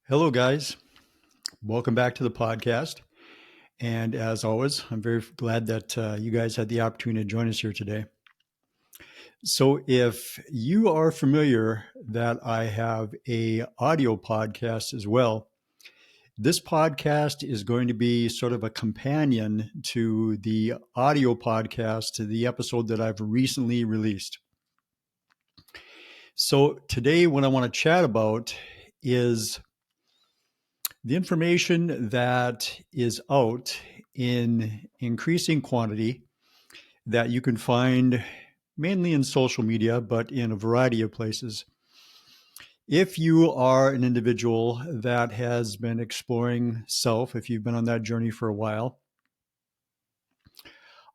Hello, guys. Welcome back to the podcast. And as always, I'm very glad that you guys had the opportunity to join us here today. So, if you are familiar that I have a audio podcast as well, this podcast is going to be sort of a companion to the audio podcast, to the episode that I've recently released. So, today, what I want to chat about is the information that is out in increasing quantity that you can find mainly in social media, but in a variety of places. If you are an individual that has been exploring self, if you've been on that journey for a while,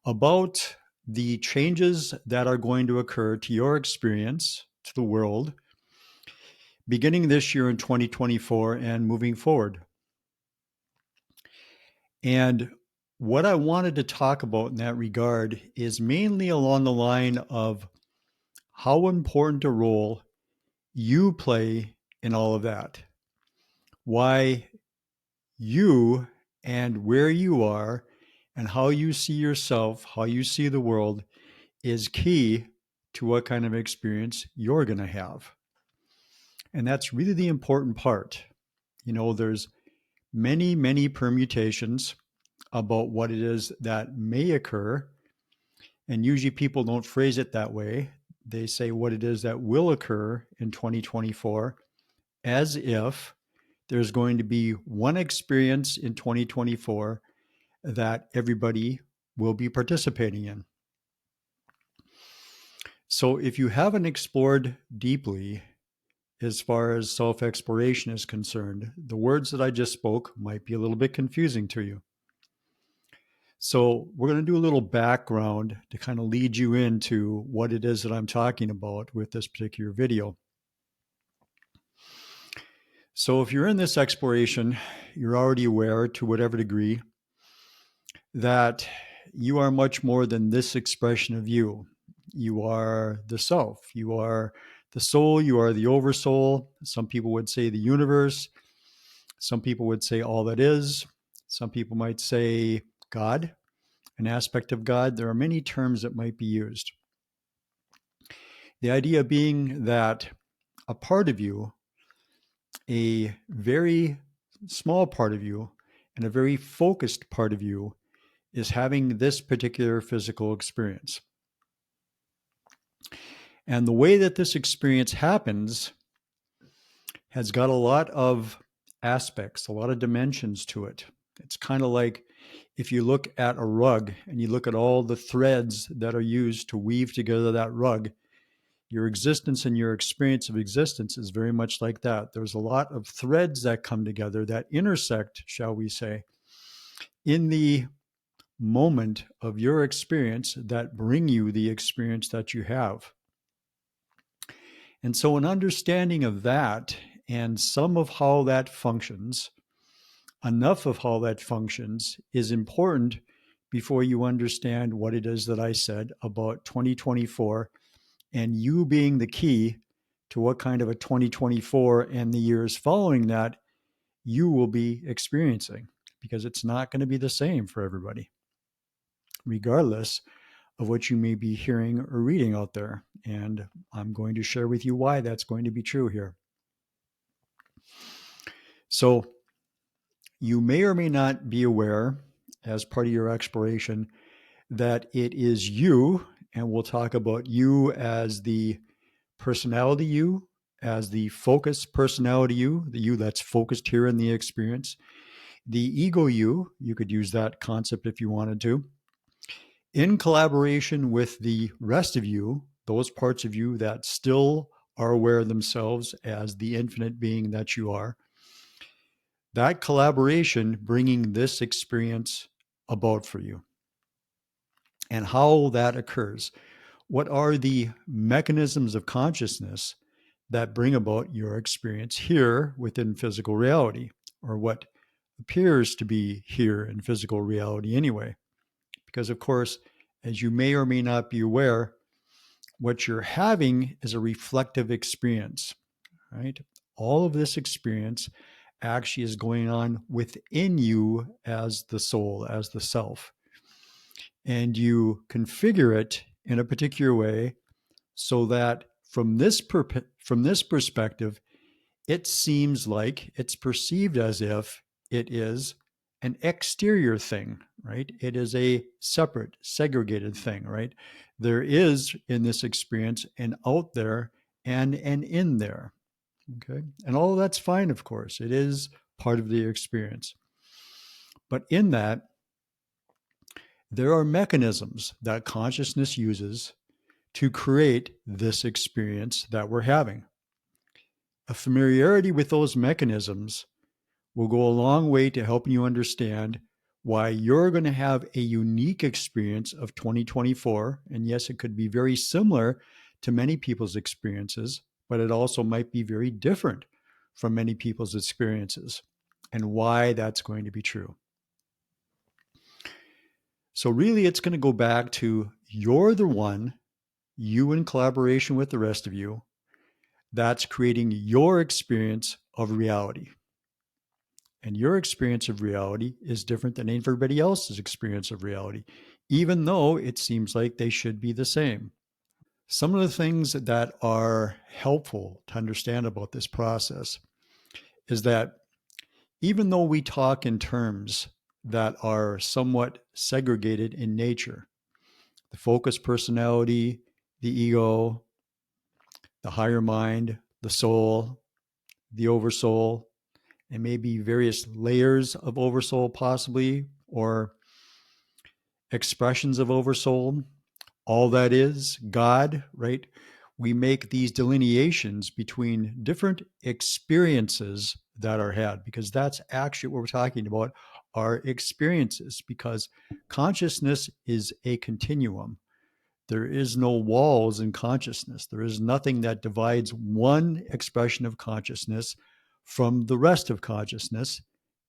about the changes that are going to occur to your experience, to the world, beginning this year in 2024 and moving forward. And what I wanted to talk about in that regard is mainly along the line of how important a role you play in all of that. Why you and where you are and how you see yourself, how you see the world is key to what kind of experience you're going to have. And that's really the important part. There's many permutations about what it is that may occur. And usually people don't phrase it that way. They say what it is that will occur in 2024 as if there's going to be one experience in 2024 that everybody will be participating in. So if you haven't explored deeply as far as self-exploration is concerned, the words that I just spoke might be a little bit confusing to you. So we're going to do a little background to kind of lead you into what it is that I'm talking about with this particular video. So if you're in this exploration, you're already aware to whatever degree that you are much more than this expression of you. You are the self. You are the soul. You are the oversoul. Some people would say the universe. Some people would say all that is. Some people might say God, an aspect of God. There are many terms that might be used. The idea being that a part of you, a very small part of you, and a very focused part of you is having this particular physical experience. And the way that this experience happens has got a lot of aspects, a lot of dimensions to it. It's kind of like if you look at a rug and you look at all the threads that are used to weave together that rug, your existence and your experience of existence is very much like that. There's a lot of threads that come together that intersect, shall we say, in the moment of your experience that bring you the experience that you have. And so an understanding of that and some of how that functions, enough of how that functions, is important before you understand what it is that I said about 2024 and you being the key to what kind of a 2024 and the years following that you will be experiencing, because it's not going to be the same for everybody, regardless of what you may be hearing or reading out there. And I'm going to share with you why that's going to be true here. So you may or may not be aware, as part of your exploration, that it is you, and we'll talk about you as the personality you, as the focused personality you, the you that's focused here in the experience, the ego you could use that concept if you wanted to, in collaboration with the rest of you, those parts of you that still are aware of themselves as the infinite being that you are, that collaboration bringing this experience about for you. And how that occurs. What are the mechanisms of consciousness that bring about your experience here within physical reality, or what appears to be here in physical reality anyway? Because, of course, as you may or may not be aware, what you're having is a reflective experience, right? All of this experience actually is going on within you as the soul, as the self. And you configure it in a particular way so that from this perspective, it seems like it's perceived as if it is an exterior thing, right? It is a separate, segregated thing, right? There is in this experience an out there and an in there, okay? And all of that's fine, of course. It is part of the experience. But in that, there are mechanisms that consciousness uses to create this experience that we're having. A familiarity with those mechanisms will go a long way to helping you understand why you're going to have a unique experience of 2024. And yes, it could be very similar to many people's experiences, but it also might be very different from many people's experiences, and why that's going to be true. So, really, it's going to go back to you're the one, you in collaboration with the rest of you, that's creating your experience of reality. And your experience of reality is different than everybody else's experience of reality, even though it seems like they should be the same. Some of the things that are helpful to understand about this process is that even though we talk in terms that are somewhat segregated in nature, the focused personality, the ego, the higher mind, the soul, the oversoul, and maybe various layers of oversoul possibly, or expressions of oversoul, all that is God, right? We make these delineations between different experiences that are had, because that's actually what we're talking about, are experiences, because consciousness is a continuum. There is no walls in consciousness. There is nothing that divides one expression of consciousness from the rest of consciousness,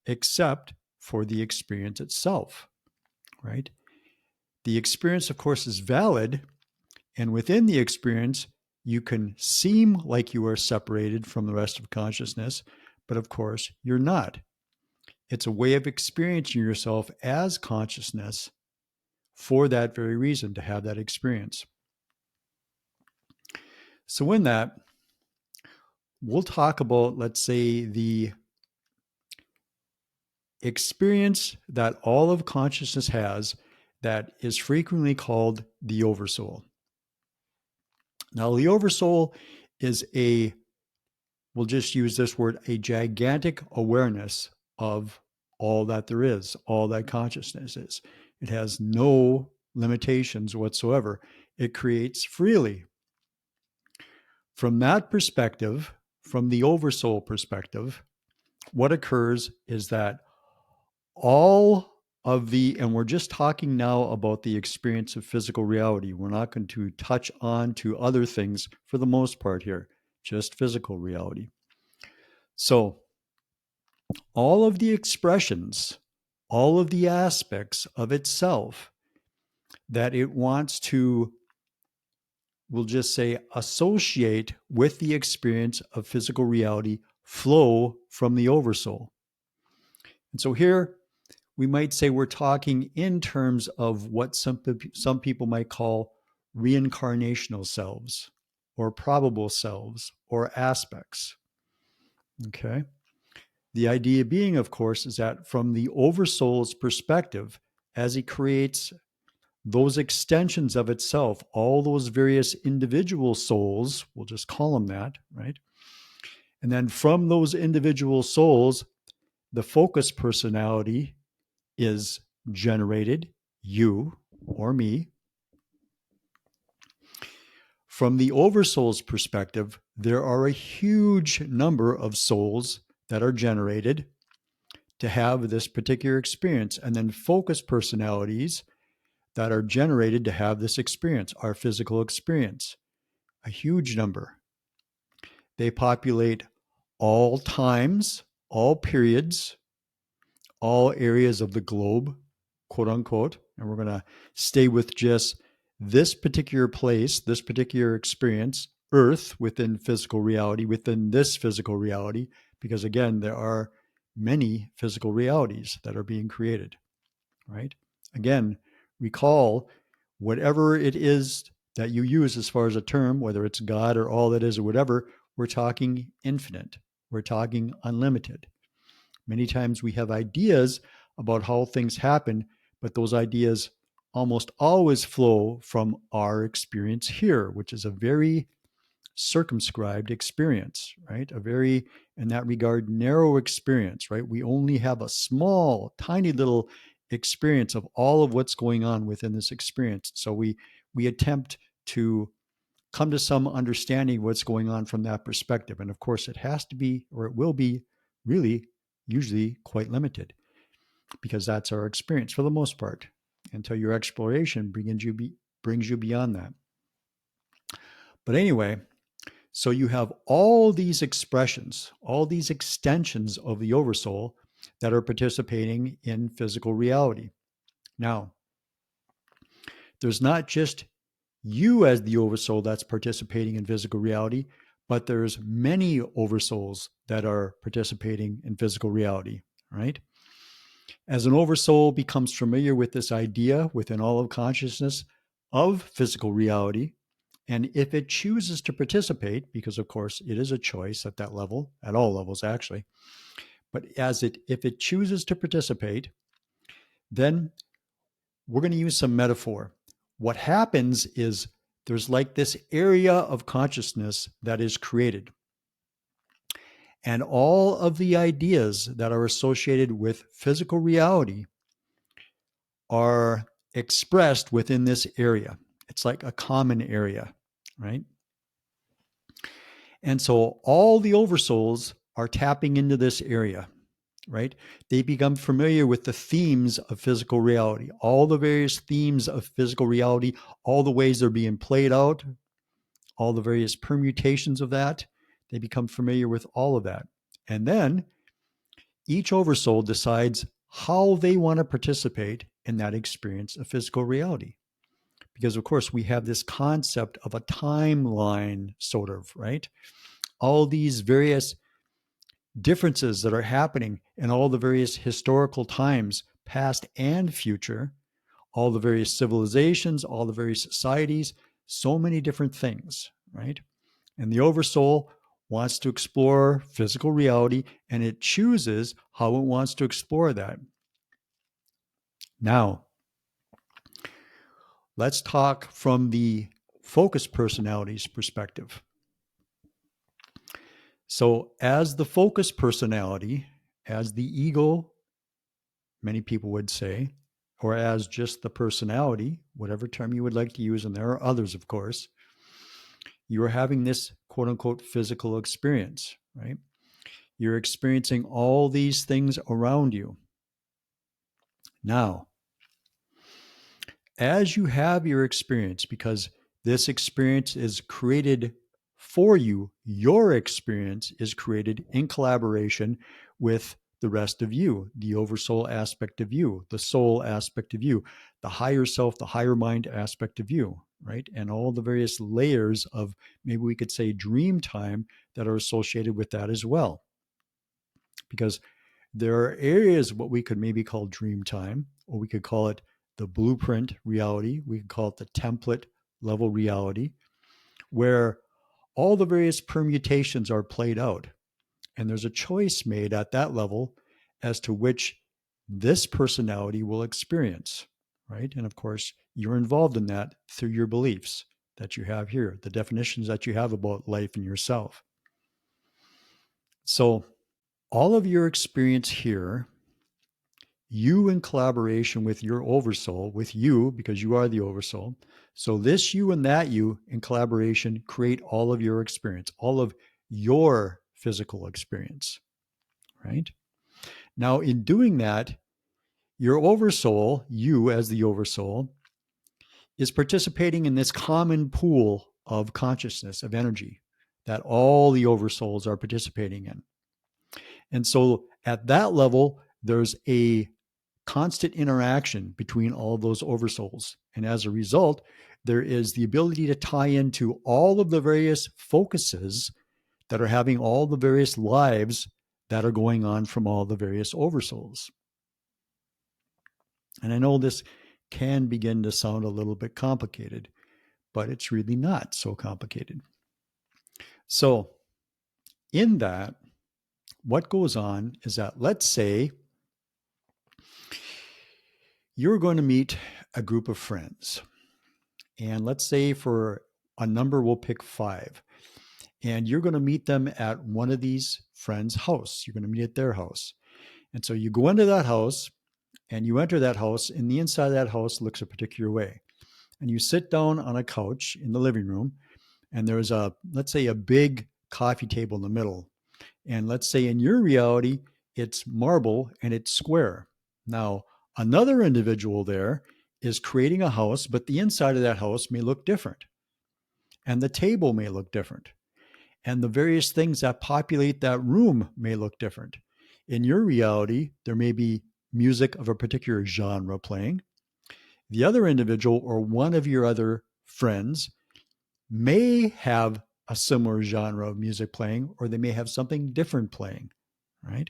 except for the experience itself, right? The experience, of course, is valid. And within the experience, you can seem like you are separated from the rest of consciousness, but of course, you're not. It's a way of experiencing yourself as consciousness for that very reason, to have that experience. So, in that, we'll talk about, let's say, the experience that all of consciousness has that is frequently called the oversoul. Now, the oversoul is we'll just use this word, a gigantic awareness of all that there is, all that consciousness is. It has no limitations whatsoever. It creates freely. From that perspective, from the oversoul perspective, what occurs is that all of and we're just talking now about the experience of physical reality. We're not going to touch on to other things for the most part here, just physical reality. So all of the expressions, all of the aspects of itself that it wants to, we'll just say, associate with the experience of physical reality flow from the oversoul. And so here we might say we're talking in terms of what some people might call reincarnational selves, or probable selves, or aspects. Okay. The idea being, of course, is that from the oversoul's perspective, as he creates those extensions of itself, all those various individual souls, we'll just call them that, right? And then from those individual souls, the focus personality is generated, you or me. From the oversoul's perspective, there are a huge number of souls that are generated to have this particular experience, and then focus personalities that are generated to have this experience, our physical experience. A huge number. They populate all times, all periods, all areas of the globe, quote unquote. And we're going to stay with just this particular place, this particular experience earth within physical reality, within this physical reality, because again, there are many physical realities that are being created, right? Again, recall whatever it is that you use as far as a term, whether it's God or all that is or whatever, we're talking infinite. We're talking unlimited. Many times we have ideas about how things happen, but those ideas almost always flow from our experience here, which is a very circumscribed experience, right? A very, in that regard, narrow experience, right? We only have a small, tiny little experience of all of what's going on within this experience. So we attempt to come to some understanding of what's going on from that perspective. And of course, it has to be, or it will be, really, usually quite limited, because that's our experience for the most part, until your exploration brings you beyond that. But anyway, so you have all these expressions, all these extensions of the oversoul that are participating in physical reality. Now, there's not just you as the oversoul that's participating in physical reality, but there's many oversouls that are participating in physical reality, right? As an oversoul becomes familiar with this idea within all of consciousness of physical reality, and if it chooses to participate, because of course it is a choice at that level, at all levels actually, but if it chooses to participate, then we're going to use some metaphor. What happens is there's like this area of consciousness that is created. And all of the ideas that are associated with physical reality are expressed within this area. It's like a common area, right? And so all the oversouls are tapping into this area, right? They become familiar with the themes of physical reality, all the various themes of physical reality, all the ways they're being played out, all the various permutations of that. They become familiar with all of that. And then each oversoul decides how they want to participate in that experience of physical reality. Because, of course, we have this concept of a timeline, sort of, right? All these various differences that are happening in all the various historical times, past and future, all the various civilizations, all the various societies, so many different things, right? And the oversoul wants to explore physical reality, and it chooses how it wants to explore that. Now, let's talk from the focused personality's perspective. So, as the focused personality, as the ego, many people would say, or as just the personality, whatever term you would like to use, and there are others, of course, you are having this quote unquote physical experience, right? You're experiencing all these things around you. Now, as you have your experience, because this experience is created for you, your experience is created in collaboration with the rest of you, the oversoul aspect of you, the soul aspect of you, the higher self, the higher mind aspect of you, right? And all the various layers of, maybe we could say, dream time that are associated with that as well. Because there are areas what we could maybe call dream time, or we could call it the blueprint reality. We could call it the template level reality, where all the various permutations are played out. And there's a choice made at that level as to which this personality will experience, right? And of course, you're involved in that through your beliefs that you have here, the definitions that you have about life and yourself. So, all of your experience here, you in collaboration with your oversoul, with you, because you are the oversoul. So this you and that you in collaboration create all of your experience, all of your physical experience, right? Now, in doing that, your oversoul, you as the oversoul, is participating in this common pool of consciousness, of energy that all the oversouls are participating in. And so at that level, there's a constant interaction between all of those oversouls. And as a result, there is the ability to tie into all of the various focuses that are having all the various lives that are going on from all the various oversouls. And I know this can begin to sound a little bit complicated, but it's really not so complicated. So, in that, what goes on is that, let's say you're going to meet a group of friends. And let's say for a number, we'll pick 5. And you're going to meet them at one of these friends' house. You're going to meet at their house. And so you go into that house and you enter that house, and the inside of that house looks a particular way. And you sit down on a couch in the living room, and there's let's say a big coffee table in the middle. And let's say in your reality, it's marble and it's square. Now, another individual there is creating a house, but the inside of that house may look different. And the table may look different. And the various things that populate that room may look different. In your reality, there may be music of a particular genre playing. The other individual or one of your other friends may have a similar genre of music playing, or they may have something different playing, right?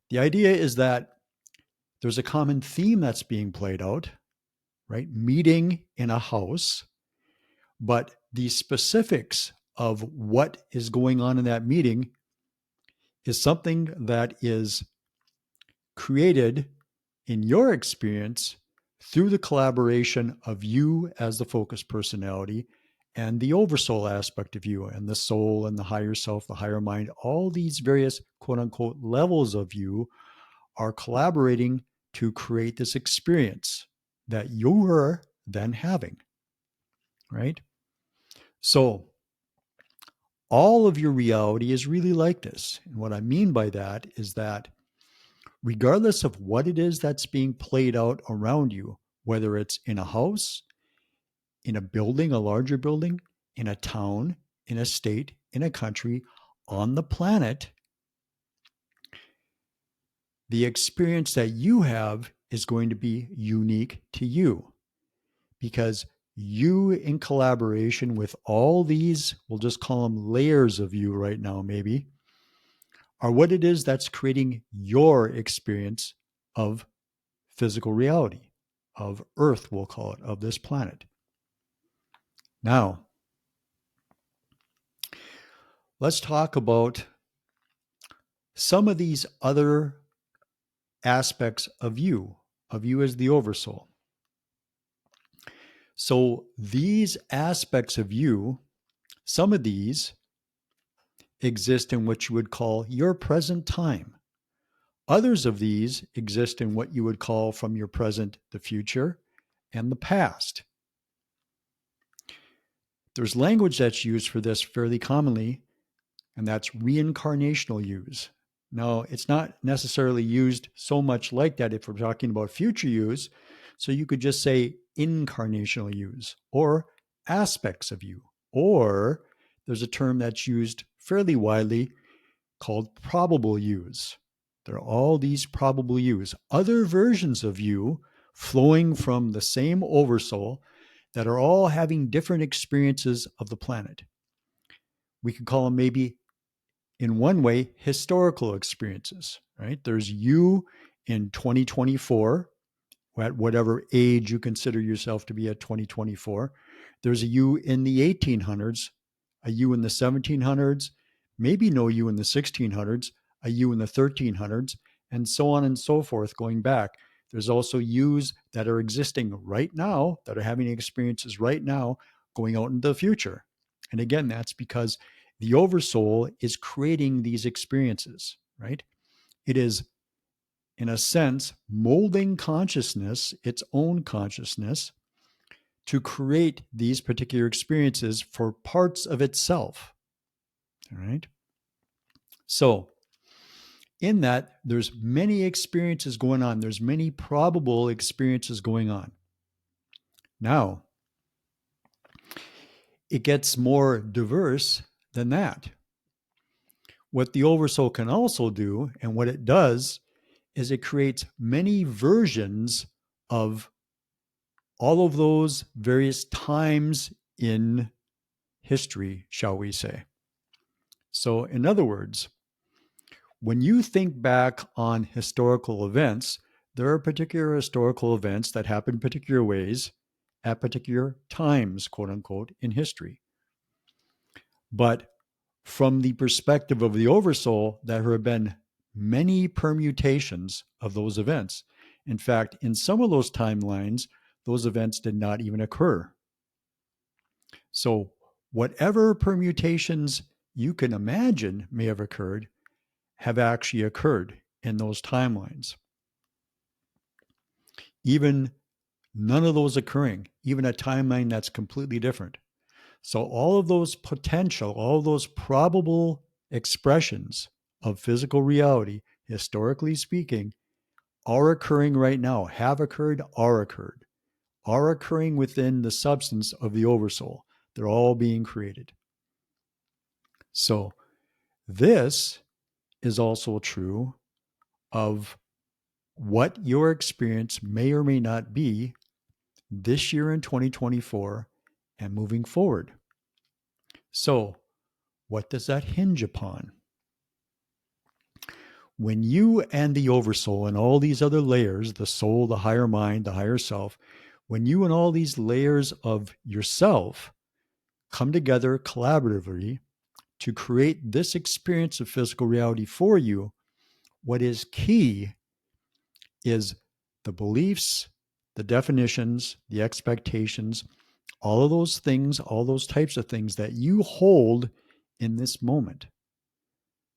The idea is that there's a common theme that's being played out, right? Meeting in a house, but the specifics of what is going on in that meeting is something that is created in your experience through the collaboration of you as the focus personality and the oversoul aspect of you and the soul and the higher self, the higher mind. All these various quote unquote levels of you are collaborating to create this experience that you're then having, right? So all of your reality is really like this. And what I mean by that is that regardless of what it is that's being played out around you, whether it's in a house, in a building, a larger building, in a town, in a state, in a country, on the planet, the experience that you have is going to be unique to you because you, in collaboration with all these, we'll just call them layers of you right now, maybe, are what it is that's creating your experience of physical reality, of Earth, we'll call it, of this planet. Now, let's talk about some of these other aspects of you as the oversoul. So these aspects of you, some of these exist in what you would call your present time. Others of these exist in what you would call from your present, the future, and the past. There's language that's used for this fairly commonly, and that's reincarnational use. Now, it's not necessarily used so much like that if we're talking about future use. So you could just say incarnational use or aspects of you. Or there's a term that's used fairly widely called probable use. There are all these probable yous, other versions of you flowing from the same oversoul that are all having different experiences of the planet. We could call them maybe in one way, historical experiences, right? There's you in 2024, at whatever age you consider yourself to be at 2024. There's a you in the 1800s, a you in the 1700s, maybe no you in the 1600s, a you in the 1300s, and so on and so forth going back. There's also yous that are existing right now, that are having experiences right now, going out into the future. And again, that's because the oversoul is creating these experiences, right? It is, in a sense, molding consciousness, its own consciousness, to create these particular experiences for parts of itself, all right? So, in that, there's many experiences going on. There's many probable experiences going on. Now, it gets more diverse than that. What the oversoul can also do, and what it does, is it creates many versions of all of those various times in history, shall we say. So, in other words, when you think back on historical events, there are particular historical events that happen particular ways at particular times, quote unquote, in history. But from the perspective of the Oversoul, there have been many permutations of those events. In fact, in some of those timelines, those events did not even occur. So, whatever permutations you can imagine may have occurred have actually occurred in those timelines. Even none of those occurring, even a timeline that's completely different. So, all of those potential, all of those probable expressions of physical reality, historically speaking, are occurring right now, have occurred, are occurring within the substance of the Oversoul. They're all being created. So, this is also true of what your experience may or may not be this year in 2024 and moving forward. So, what does that hinge upon? When you and the Oversoul and all these other layers, the soul, the higher mind, the higher self, when you and all these layers of yourself come together collaboratively to create this experience of physical reality for you, what is key is the beliefs, the definitions, the expectations, all of those things, all those types of things that you hold in this moment.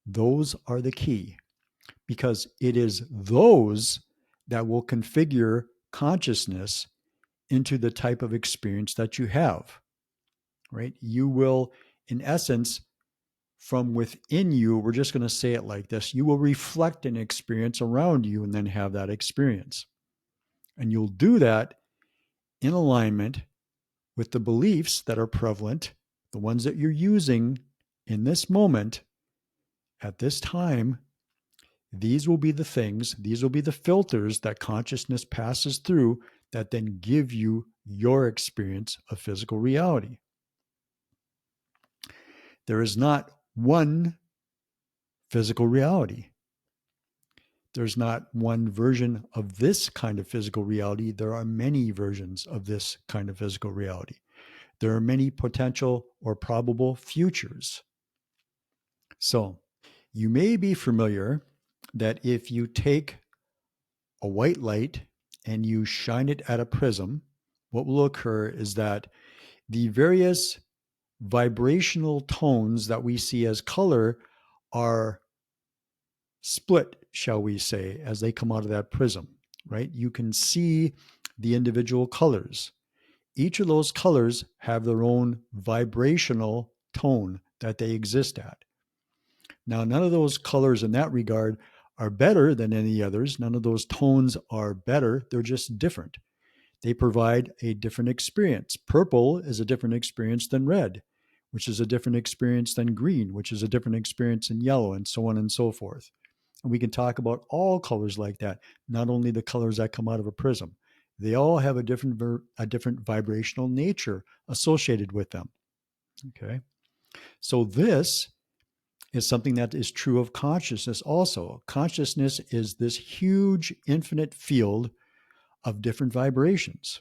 Those are the key, because it is those that will configure consciousness into the type of experience that you have, right? You will, in essence, from within you, we're just going to say it like this, you will reflect an experience around you and then have that experience. And you'll do that in alignment with the beliefs that are prevalent, the ones that you're using in this moment, at this time. These will be the things, these will be the filters that consciousness passes through that then give you your experience of physical reality. There is not one physical reality. There's not one version of this kind of physical reality. There are many versions of this kind of physical reality. There are many potential or probable futures. So, you may be familiar that if you take a white light and you shine it at a prism, what will occur is that the various vibrational tones that we see as color are split, shall we say, as they come out of that prism, right? You can see the individual colors. Each of those colors have their own vibrational tone that they exist at. Now, none of those colors in that regard are better than any others. None of those tones are better. They're just different. They provide a different experience. Purple is a different experience than red, which is a different experience than green, which is a different experience than yellow, and so on and so forth. And we can talk about all colors like that, not only the colors that come out of a prism. They all have a different vibrational nature associated with them. Okay. So this is something that is true of consciousness also. Consciousness is this huge infinite field of different vibrations.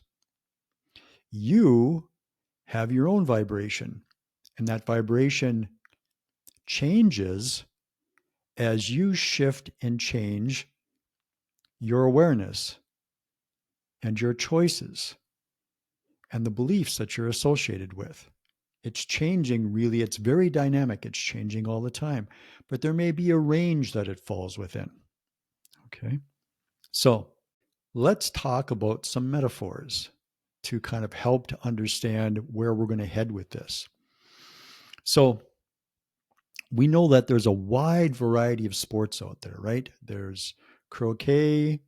You have your own vibration, and that vibration changes as you shift and change your awareness and your choices and the beliefs that you're associated with. It's changing, really. It's very dynamic. It's changing all the time. But there may be a range that it falls within. Okay. So let's talk about some metaphors to kind of help to understand where we're going to head with this. So we know that there's a wide variety of sports out there, right? There's croquet,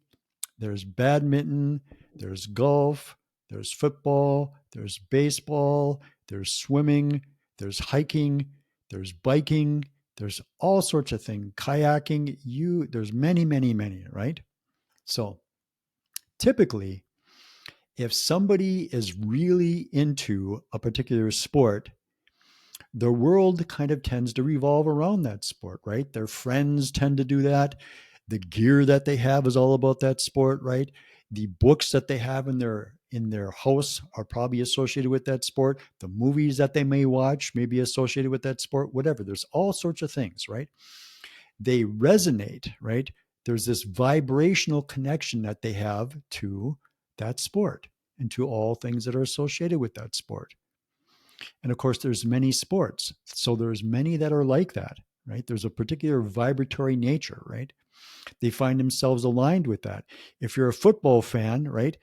there's badminton, there's golf, there's football, there's baseball, there's swimming, there's hiking, there's biking, There's all sorts of things. Kayaking, there's many, many, many, right? So typically, if somebody is really into a particular sport, their world kind of tends to revolve around that sport, right? Their friends tend to do that. The gear that they have is all about that sport, right? The books that they have in their house are probably associated with that sport. The movies that they may watch may be associated with that sport, whatever. There's all sorts of things, right? They resonate, right? There's this vibrational connection that they have to that sport and to all things that are associated with that sport. And of course, there's many sports. So there's many that are like that, right? There's a particular vibratory nature, right? They find themselves aligned with that. If you're a football fan, right,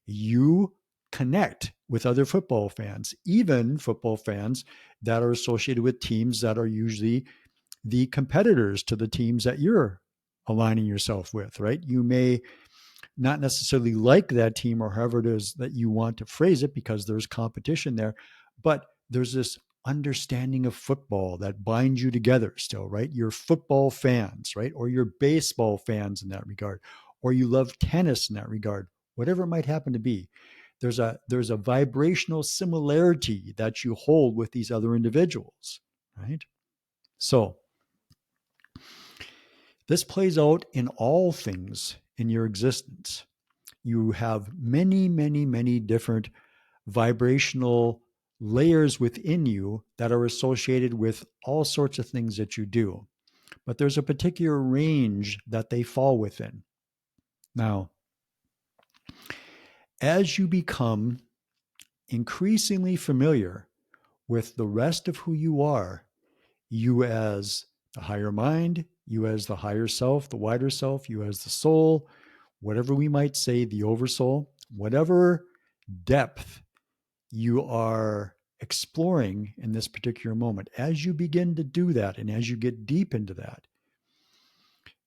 you connect with other football fans, even football fans that are associated with teams that are usually the competitors to the teams that you're aligning yourself with, right? You may not necessarily like that team or however it is that you want to phrase it because there's competition there, but there's this understanding of football that binds you together still, right? You're football fans, right? Or you're baseball fans in that regard, or you love tennis in that regard, whatever it might happen to be. There's a vibrational similarity that you hold with these other individuals, right? So this plays out in all things in your existence. You have many, many, many different vibrational layers within you that are associated with all sorts of things that you do. But there's a particular range that they fall within. Now, as you become increasingly familiar with the rest of who you are, you as the higher mind, you as the higher self, the wider self, you as the soul, whatever we might say, the oversoul, whatever depth you are exploring in this particular moment, as you begin to do that and as you get deep into that,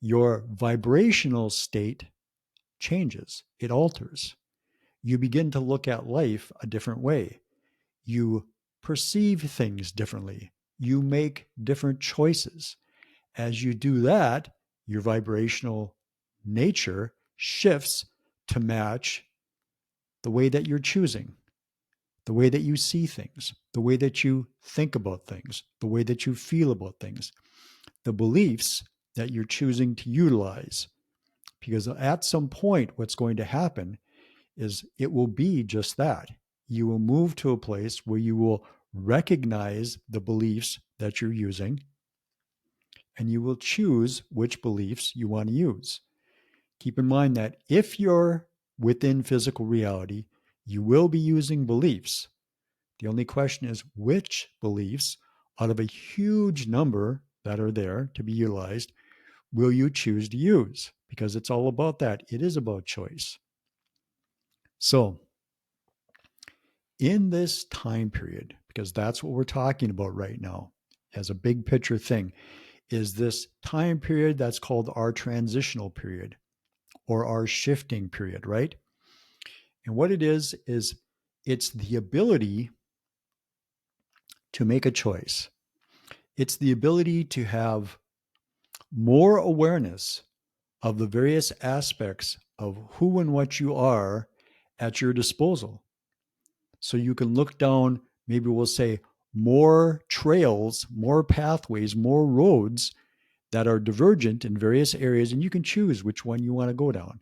your vibrational state changes, it alters. You begin to look at life a different way. You perceive things differently. You make different choices. As you do that, your vibrational nature shifts to match the way that you're choosing, the way that you see things, the way that you think about things, the way that you feel about things, the beliefs that you're choosing to utilize. Because at some point, what's going to happen is it will be just that. You will move to a place where you will recognize the beliefs that you're using and you will choose which beliefs you want to use. Keep in mind that if you're within physical reality, you will be using beliefs. The only question is which beliefs out of a huge number that are there to be utilized will you choose to use? Because it's all about that. It is about choice. So, in this time period, because that's what we're talking about right now as a big picture thing, is this time period that's called our transitional period or our shifting period, right? And what it is it's the ability to make a choice. It's the ability to have more awareness of the various aspects of who and what you are at your disposal. So you can look down, maybe we'll say, more trails, more pathways, more roads that are divergent in various areas, and you can choose which one you want to go down.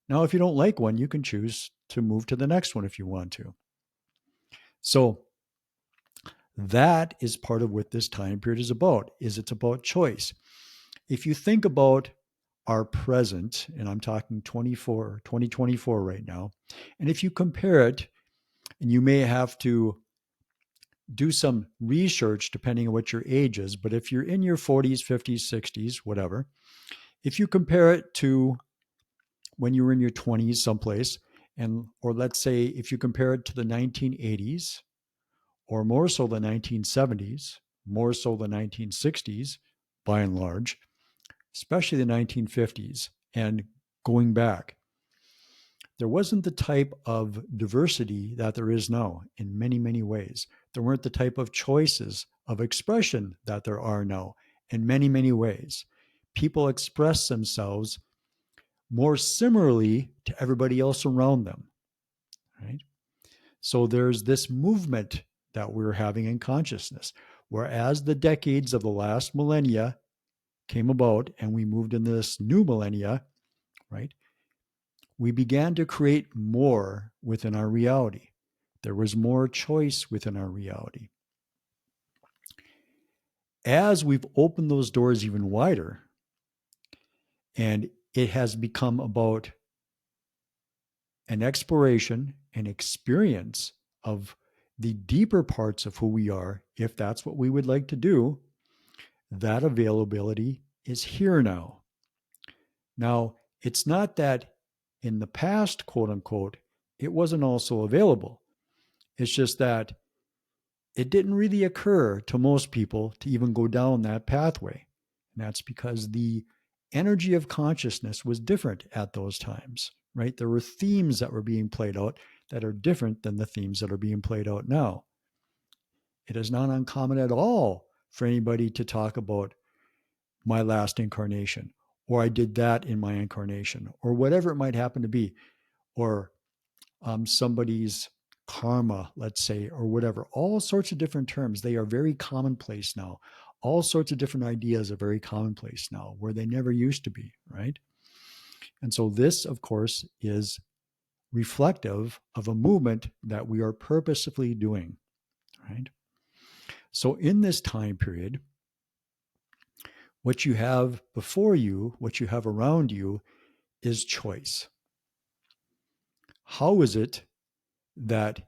Now, if you don't like one, you can choose to move to the next one if you want to. So that is part of what this time period is about, is it's about choice. If you think about our present, and I'm talking 2024 right now, and if you compare it, and you may have to do some research depending on what your age is, but if you're in your 40s, 50s, 60s, whatever, if you compare it to when you were in your 20s someplace, and or let's say if you compare it to the 1980s, or more so the 1970s, more so the 1960s, by and large, especially the 1950s and going back, there wasn't the type of diversity that there is now in many, many ways. There weren't the type of choices of expression that there are now. in many, many ways. People express themselves more similarly to everybody else around them, right? So there's this movement that we're having in consciousness, whereas the decades of the last millennia came about and we moved into this new millennia, right? We began to create more within our reality. There was more choice within our reality. As we've opened those doors even wider, and it has become about an exploration, an experience of the deeper parts of who we are, if that's what we would like to do, that availability is here now. Now, it's not that in the past, quote unquote, it wasn't also available. It's just that it didn't really occur to most people to even go down that pathway. And that's because the energy of consciousness was different at those times, right? There were themes that were being played out that are different than the themes that are being played out now. It is not uncommon at all for anybody to talk about my last incarnation, or I did that in my incarnation, or whatever it might happen to be, or somebody's karma, let's say, or whatever. All sorts of different terms. They are very commonplace now. All sorts of different ideas are very commonplace now, where they never used to be, right? And so this, of course, is reflective of a movement that we are purposefully doing, right? So in this time period, what you have before you, what you have around you, is choice. How is it that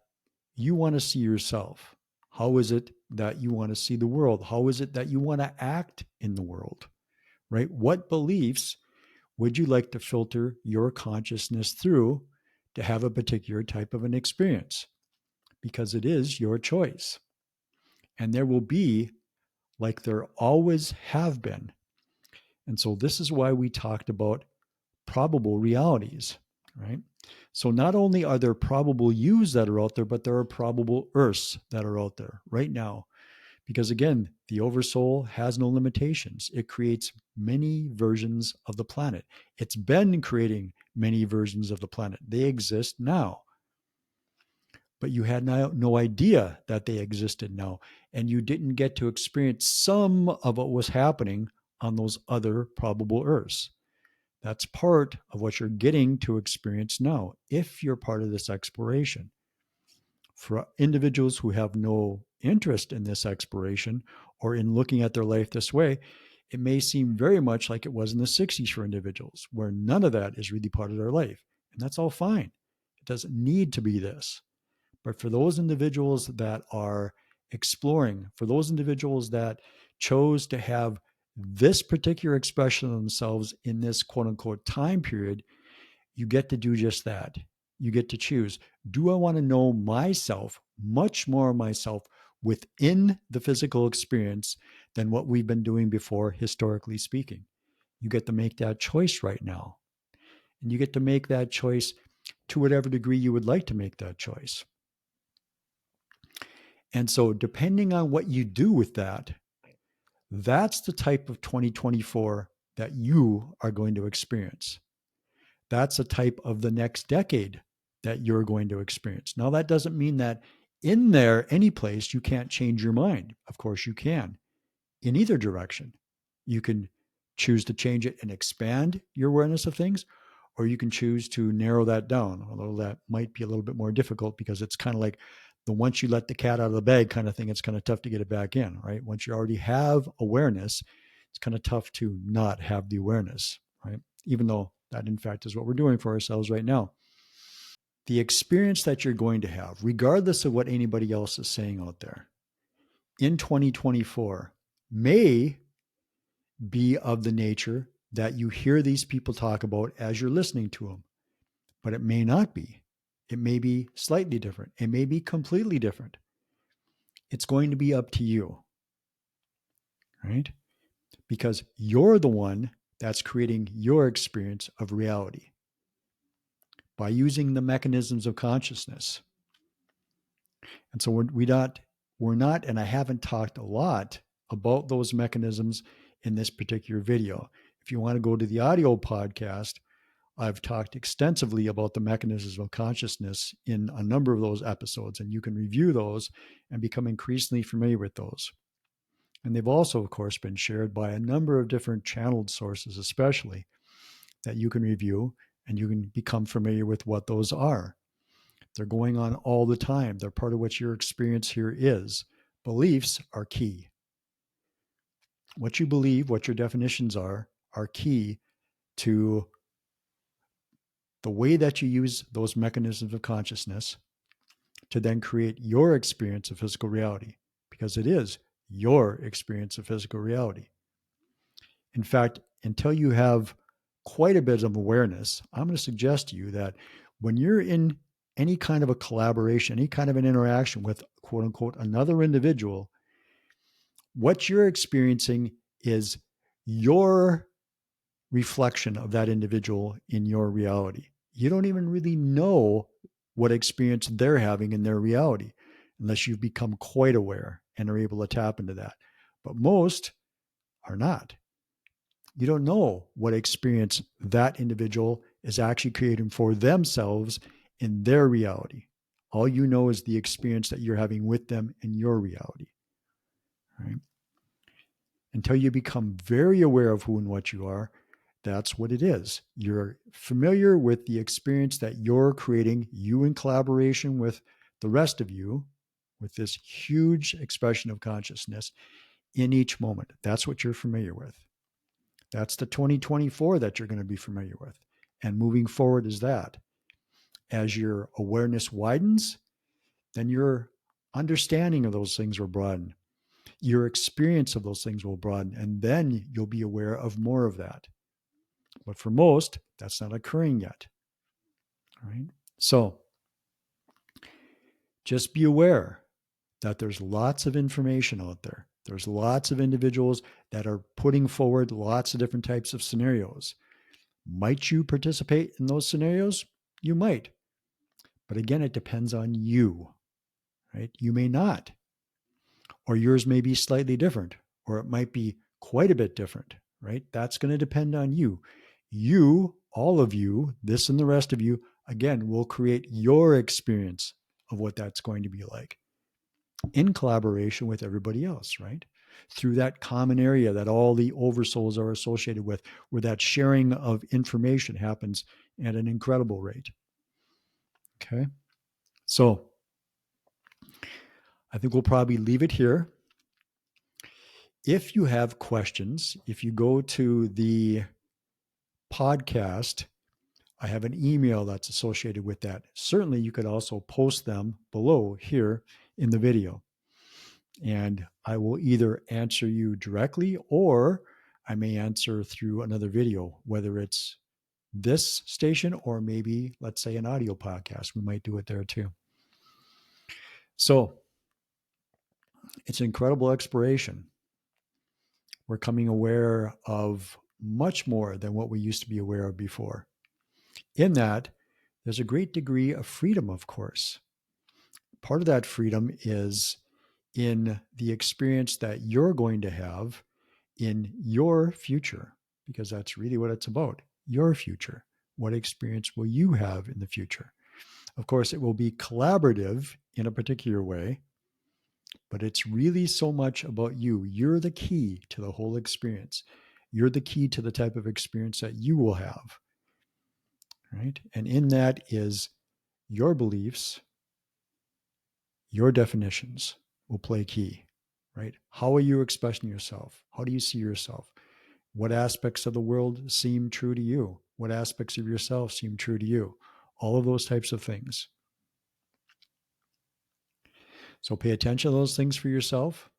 you want to see yourself? How is it that you want to see the world? How is it that you want to act in the world? Right? What beliefs would you like to filter your consciousness through to have a particular type of an experience? Because it is your choice. And there will be, like there always have been. And so this is why we talked about probable realities, right? So not only are there probable yous that are out there, but there are probable earths that are out there right now. Because again, the oversoul has no limitations. It creates many versions of the planet. It's been creating many versions of the planet. They exist now. But you had no idea that they existed now. And you didn't get to experience some of what was happening on those other probable earths. That's part of what you're getting to experience now, if you're part of this exploration. For individuals who have no interest in this exploration or in looking at their life this way, it may seem very much like it was in the 60s for individuals, where none of that is really part of their life. And that's all fine. It doesn't need to be this. But for those individuals that are exploring, for those individuals that chose to have this particular expression of themselves in this quote unquote time period, you get to do just that. You get to choose. Do I want to know myself, much more of myself, within the physical experience than what we've been doing before, historically speaking? You get to make that choice right now. And you get to make that choice to whatever degree you would like to make that choice. And so, depending on what you do with that, that's the type of 2024 that you are going to experience. That's a type of the next decade that you're going to experience. Now, that doesn't mean that in there, any place, you can't change your mind. Of course, you can in either direction. You can choose to change it and expand your awareness of things, or you can choose to narrow that down, although that might be a little bit more difficult because it's kind of like the once you let the cat out of the bag kind of thing, it's kind of tough to get it back in, right? Once you already have awareness, it's kind of tough to not have the awareness, right? Even though that, in fact, is what we're doing for ourselves right now. The experience that you're going to have, regardless of what anybody else is saying out there, in 2024 may be of the nature that you hear these people talk about as you're listening to them, but it may not be. It may be slightly different. It may be completely different. It's going to be up to you, right? Because you're the one that's creating your experience of reality by using the mechanisms of consciousness. And so we're not, and I haven't talked a lot about those mechanisms in this particular video. If you want to go to the audio podcast, I've talked extensively about the mechanisms of consciousness in a number of those episodes, and you can review those and become increasingly familiar with those. And they've also, of course, been shared by a number of different channeled sources, especially, that you can review, and you can become familiar with what those are. They're going on all the time. They're part of what your experience here is. Beliefs are key. What you believe, what your definitions are key to the way that you use those mechanisms of consciousness to then create your experience of physical reality, because it is your experience of physical reality. In fact, until you have quite a bit of awareness, I'm going to suggest to you that when you're in any kind of a collaboration, any kind of an interaction with quote unquote another individual, what you're experiencing is your reflection of that individual in your reality. You don't even really know what experience they're having in their reality unless you've become quite aware and are able to tap into that. But most are not. You don't know what experience that individual is actually creating for themselves in their reality. All you know is the experience that you're having with them in your reality. Right? Until you become very aware of who and what you are, that's what it is. You're familiar with the experience that you're creating, you in collaboration with the rest of you, with this huge expression of consciousness in each moment. That's what you're familiar with. That's the 2024 that you're going to be familiar with. And moving forward is that. As your awareness widens, then your understanding of those things will broaden. Your experience of those things will broaden, and then you'll be aware of more of that. But for most, that's not occurring yet. All right? So just be aware that there's lots of information out there. There's lots of individuals that are putting forward lots of different types of scenarios. Might you participate in those scenarios? You might. But again, it depends on you, right? You may not. Or yours may be slightly different, or it might be quite a bit different, right? That's going to depend on you. You, all of you, this and the rest of you, again, will create your experience of what that's going to be like in collaboration with everybody else, right? Through that common area that all the oversouls are associated with, where that sharing of information happens at an incredible rate. Okay. So I think we'll probably leave it here. If you have questions, if you go to the podcast, I have an email that's associated with that. Certainly, you could also post them below here in the video. And I will either answer you directly or I may answer through another video, whether it's this station or maybe, let's say, an audio podcast. We might do it there too. So it's an incredible exploration. We're coming aware of much more than what we used to be aware of before. In that, there's a great degree of freedom, of course. Part of that freedom is in the experience that you're going to have in your future, because that's really what it's about, your future. What experience will you have in the future? Of course, it will be collaborative in a particular way, but it's really so much about you. You're the key to the whole experience. You're the key to the type of experience that you will have, right? And in that is your beliefs, your definitions will play key, right? How are you expressing yourself? How do you see yourself? What aspects of the world seem true to you? What aspects of yourself seem true to you? All of those types of things. So pay attention to those things for yourself.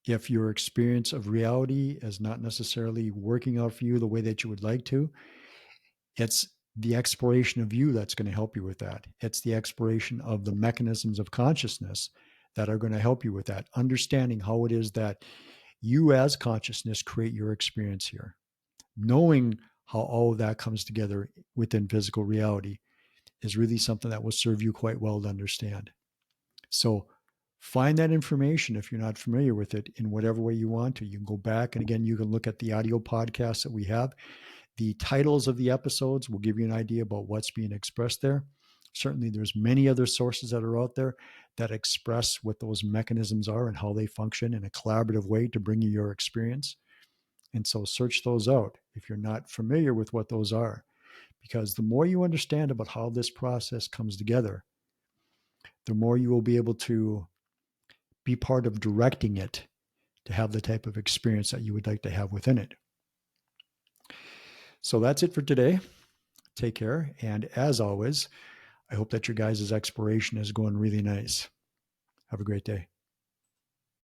If your experience of reality is not necessarily working out for you the way that you would like to, it's the exploration of you that's going to help you with that. It's the exploration of the mechanisms of consciousness that are going to help you with that. Understanding how it is that you as consciousness create your experience here. Knowing how all of that comes together within physical reality is really something that will serve you quite well to understand. So Find that information if you're not familiar with it in whatever way you want to. You can go back and again, you can look at the audio podcasts that we have. The titles of the episodes will give you an idea about what's being expressed there. Certainly, there's many other sources that are out there that express what those mechanisms are and how they function in a collaborative way to bring you your experience. And so search those out if you're not familiar with what those are, because the more you understand about how this process comes together, the more you will be able to be part of directing it to have the type of experience that you would like to have within it. So that's it for today. Take care. And as always, I hope that your guys' exploration is going really nice. Have a great day.